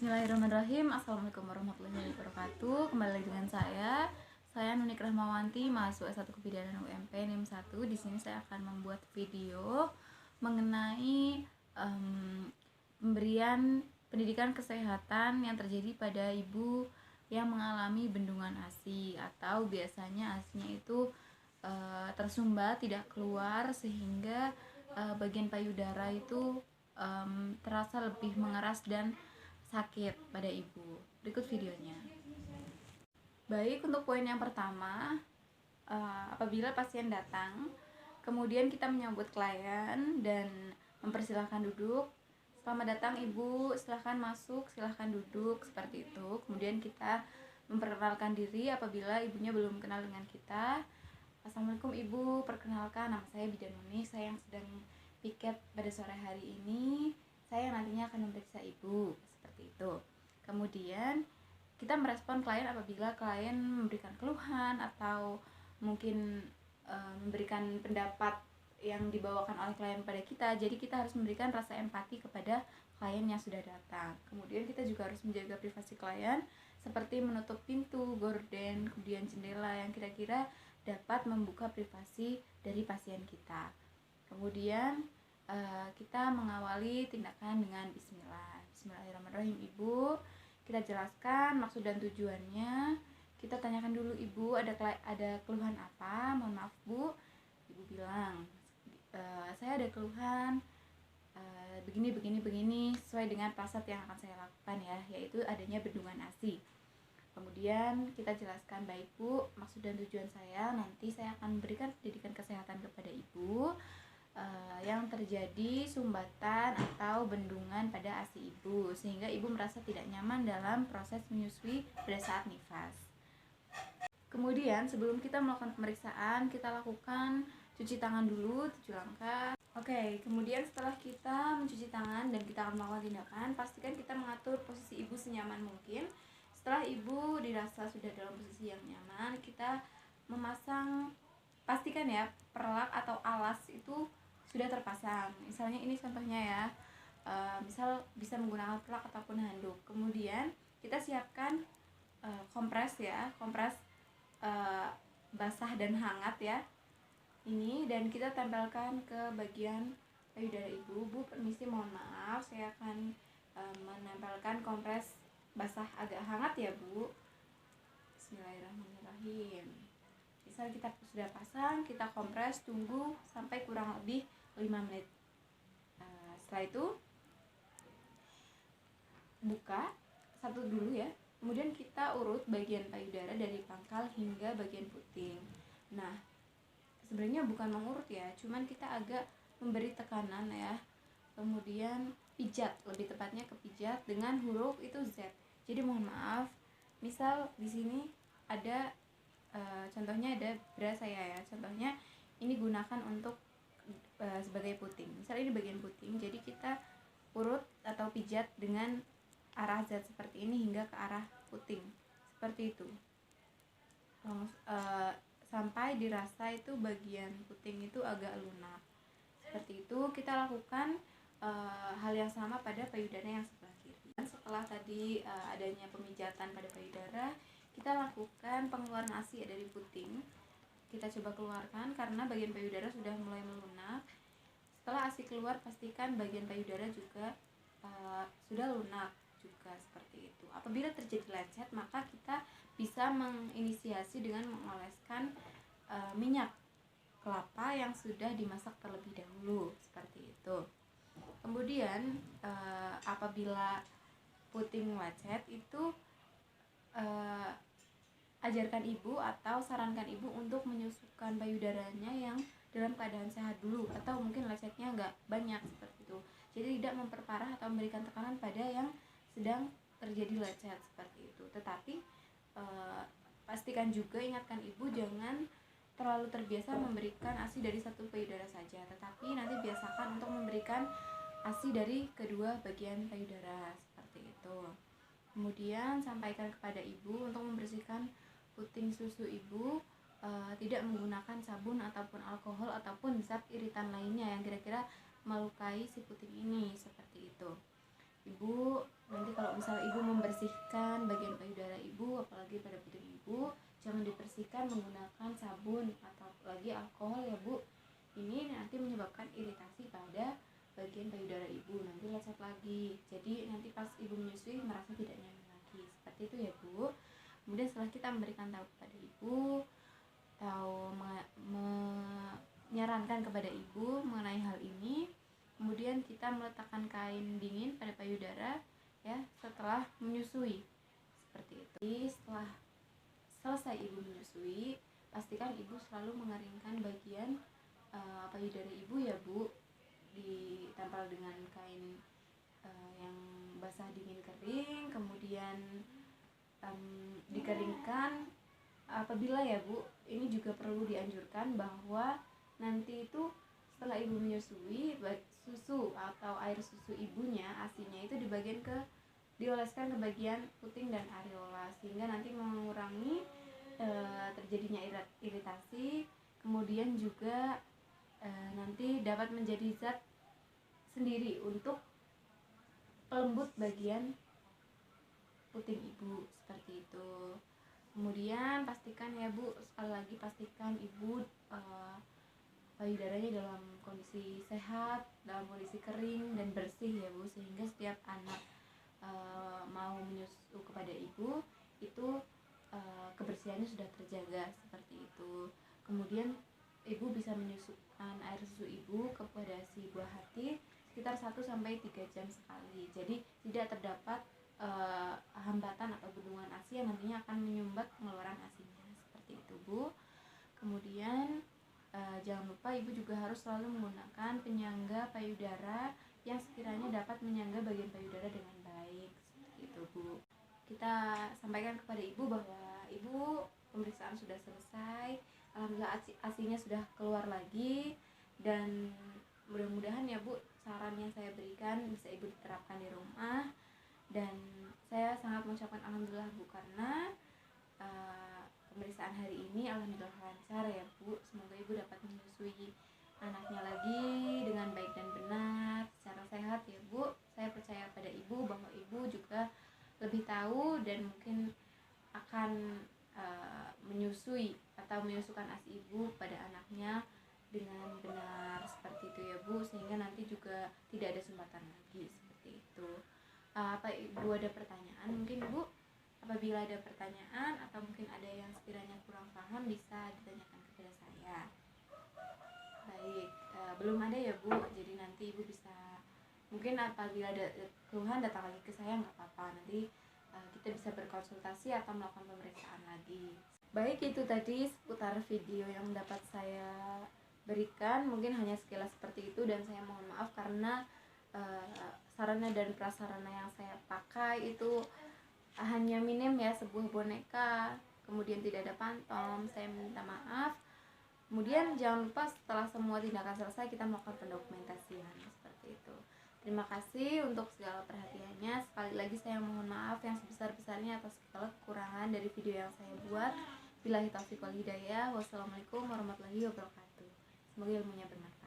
Bismillahirrahmanirrahim. Assalamualaikum warahmatullahi wabarakatuh. Kembali lagi dengan saya Nunik Rahmawanti, mahasiswa S1 Kebidanan UMP NIM 1. Di sini saya akan membuat video mengenai pemberian pendidikan kesehatan yang terjadi pada ibu yang mengalami bendungan ASI, atau biasanya ASInya itu tersumbat, tidak keluar, sehingga bagian payudara itu terasa lebih mengeras dan sakit pada ibu. Berikut videonya. Baik, untuk poin yang pertama, apabila pasien datang, kemudian kita menyambut klien dan mempersilahkan duduk. Selamat datang ibu, silahkan masuk, silahkan duduk, seperti itu. Kemudian kita memperkenalkan diri apabila ibunya belum kenal dengan kita. Assalamualaikum ibu, perkenalkan, nama saya Bidan Nunik, saya yang sedang piket pada sore hari ini. Saya nantinya akan memeriksa ibu, seperti itu. Kemudian kita merespon klien apabila klien memberikan keluhan atau mungkin memberikan pendapat yang dibawakan oleh klien pada kita. Jadi kita harus memberikan rasa empati kepada klien yang sudah datang. Kemudian kita juga harus menjaga privasi klien, seperti menutup pintu, gorden, kemudian jendela yang kira-kira dapat membuka privasi dari pasien kita. Kemudian kita mengawali tindakan dengan Bismillahirrahmanirrahim ibu. Kita jelaskan maksud dan tujuannya. Kita tanyakan dulu ibu ada keluhan apa. Mohon maaf bu, ibu bilang saya ada keluhan begini sesuai dengan prasat yang akan saya lakukan ya, yaitu adanya bendungan ASI. Kemudian kita jelaskan, baik bu, maksud dan tujuan saya nanti saya akan memberikan pendidikan kesehatan kepada ibu yang terjadi sumbatan atau bendungan pada ASI ibu, sehingga ibu merasa tidak nyaman dalam proses menyusui pada saat nifas. Kemudian sebelum kita melakukan pemeriksaan, kita lakukan cuci tangan dulu 7 langkah. Oke, kemudian setelah kita mencuci tangan dan kita akan melakukan tindakan, pastikan kita mengatur posisi ibu senyaman mungkin. Setelah ibu dirasa sudah dalam posisi yang nyaman, kita memasang, pastikan ya perlak atau alas itu sudah terpasang. Misalnya ini contohnya ya, misal bisa menggunakan perlak ataupun handuk. Kemudian kita siapkan kompres ya, kompres basah dan hangat ya ini, dan kita tempelkan ke bagian payudara ibu. Bu, permisi, mohon maaf, saya akan menempelkan kompres basah agak hangat ya bu. Bismillahirrahmanirrahim. Misal kita sudah pasang, kita kompres, tunggu sampai kurang lebih 5 menit. Setelah itu buka satu dulu ya. Kemudian kita urut bagian payudara dari pangkal hingga bagian puting. Nah, sebenarnya bukan mengurut ya, cuman kita agak memberi tekanan ya. Kemudian pijat, lebih tepatnya kepijat dengan huruf itu Z. Jadi mohon maaf, misal di sini ada contohnya ada bra saya ya. Contohnya ini gunakan untuk sebagai puting. Misal ini bagian puting, jadi kita urut atau pijat dengan arah Z seperti ini hingga ke arah puting, seperti itu. Sampai dirasa itu bagian puting itu agak lunak. Seperti itu kita lakukan hal yang sama pada payudara yang sebelah kiri. Setelah tadi adanya pemijatan pada payudara, kita lakukan pengeluaran ASI dari puting. Kita coba keluarkan karena bagian payudara sudah mulai melunak. Setelah ASI keluar, pastikan bagian payudara juga sudah lunak juga, seperti itu. Apabila terjadi lecet, maka kita bisa menginisiasi dengan mengoleskan minyak kelapa yang sudah dimasak terlebih dahulu, seperti itu. Kemudian apabila puting lecet itu ajarkan ibu atau sarankan ibu untuk menyusukan payudaranya yang dalam keadaan sehat dulu, atau mungkin lecetnya nggak banyak, seperti itu. Jadi tidak memperparah atau memberikan tekanan pada yang sedang terjadi lecet, seperti itu. Tetapi pastikan juga, ingatkan ibu jangan terlalu terbiasa memberikan ASI dari satu payudara saja, tetapi nanti biasakan untuk memberikan ASI dari kedua bagian payudara, seperti itu. Kemudian sampaikan kepada ibu untuk membersihkan puting susu ibu, tidak menggunakan sabun ataupun alkohol ataupun zat iritan lainnya yang kira-kira melukai si puting ini, seperti itu. Ibu nanti kalau misalnya ibu membersihkan bagian payudara ibu, apalagi pada puting ibu, jangan dibersihkan menggunakan sabun atau lagi alkohol ya Bu. Ini nanti menyebabkan iritasi pada bagian payudara ibu, nanti lecet lagi, jadi nanti pas ibu menyusui merasa tidak nyaman lagi, seperti itu ya Bu. Kemudian setelah kita memberikan tahu kepada ibu, tahu menyarankan kepada ibu mengenai hal ini, kemudian kita meletakkan kain dingin pada payudara ya setelah menyusui, seperti itu. Jadi setelah selesai ibu menyusui, pastikan ibu selalu mengeringkan bagian payudara ibu ya Bu, ditempel dengan kain yang basah dingin kering, kemudian dikeringkan. Apabila ya Bu, ini juga perlu dianjurkan bahwa nanti itu setelah ibu menyusui, susu atau air susu ibunya, asinya itu dioleskan ke bagian puting dan areola, sehingga nanti mengurangi terjadinya iritasi, kemudian juga nanti dapat menjadi zat sendiri untuk pelembut bagian puting ibu, seperti itu. Kemudian pastikan ya Bu, sekali lagi pastikan ibu payudaranya dalam kondisi sehat, dalam kondisi kering dan bersih ya Bu, sehingga setiap anak mau menyusu kepada ibu itu kebersihannya sudah terjaga, seperti itu. Kemudian ibu bisa menyusukan air susu ibu kepada si buah hati sekitar 1-3 jam sekali, jadi tidak terdapat hambatan atau bendungan ASI yang nantinya akan menyumbat pengeluaran ASInya, seperti itu Bu. Kemudian jangan lupa ibu juga harus selalu menggunakan penyangga payudara yang sekiranya dapat menyangga bagian payudara dengan baik, seperti itu Bu. Kita sampaikan kepada ibu bahwa ibu pemeriksaan sudah selesai, alhamdulillah ASInya sudah keluar lagi, dan mudah-mudahan ya Bu, saran yang saya berikan bisa ibu diterapkan di rumah. Dan saya sangat mengucapkan alhamdulillah Bu, karena pemeriksaan hari ini alhamdulillah lancar ya Bu. Semoga ibu dapat menyusui anaknya lagi dengan baik dan benar secara sehat ya Bu. Saya percaya pada ibu bahwa ibu juga lebih tahu dan mungkin akan menyusui atau menyusukan ASI ibu pada anaknya dengan benar, seperti itu ya Bu, sehingga nanti juga tidak ada sumbatan lagi, seperti itu. Apa ibu ada pertanyaan mungkin Bu? Apabila ada pertanyaan atau mungkin ada yang sekiranya kurang paham, bisa ditanyakan kepada saya. Baik, belum ada ya Bu, jadi nanti ibu bisa, mungkin apabila ada keluhan datang lagi ke saya, nggak apa-apa, nanti kita bisa berkonsultasi atau melakukan pemeriksaan lagi. Baik, itu tadi seputar video yang dapat saya berikan, mungkin hanya sekilas seperti itu, dan saya mohon maaf karena sarana dan prasarana yang saya pakai itu hanya minim ya, sebuah boneka, kemudian tidak ada pantom, saya minta maaf. Kemudian jangan lupa setelah semua tindakan selesai kita melakukan pendokumentasian, seperti itu. Terima kasih untuk segala perhatiannya. Sekali lagi saya mohon maaf yang sebesar-besarnya atas segala kekurangan dari video yang saya buat. Billahi taufiq wal hidayah. Wassalamualaikum warahmatullahi wabarakatuh. Semoga ilmunya bermanfaat.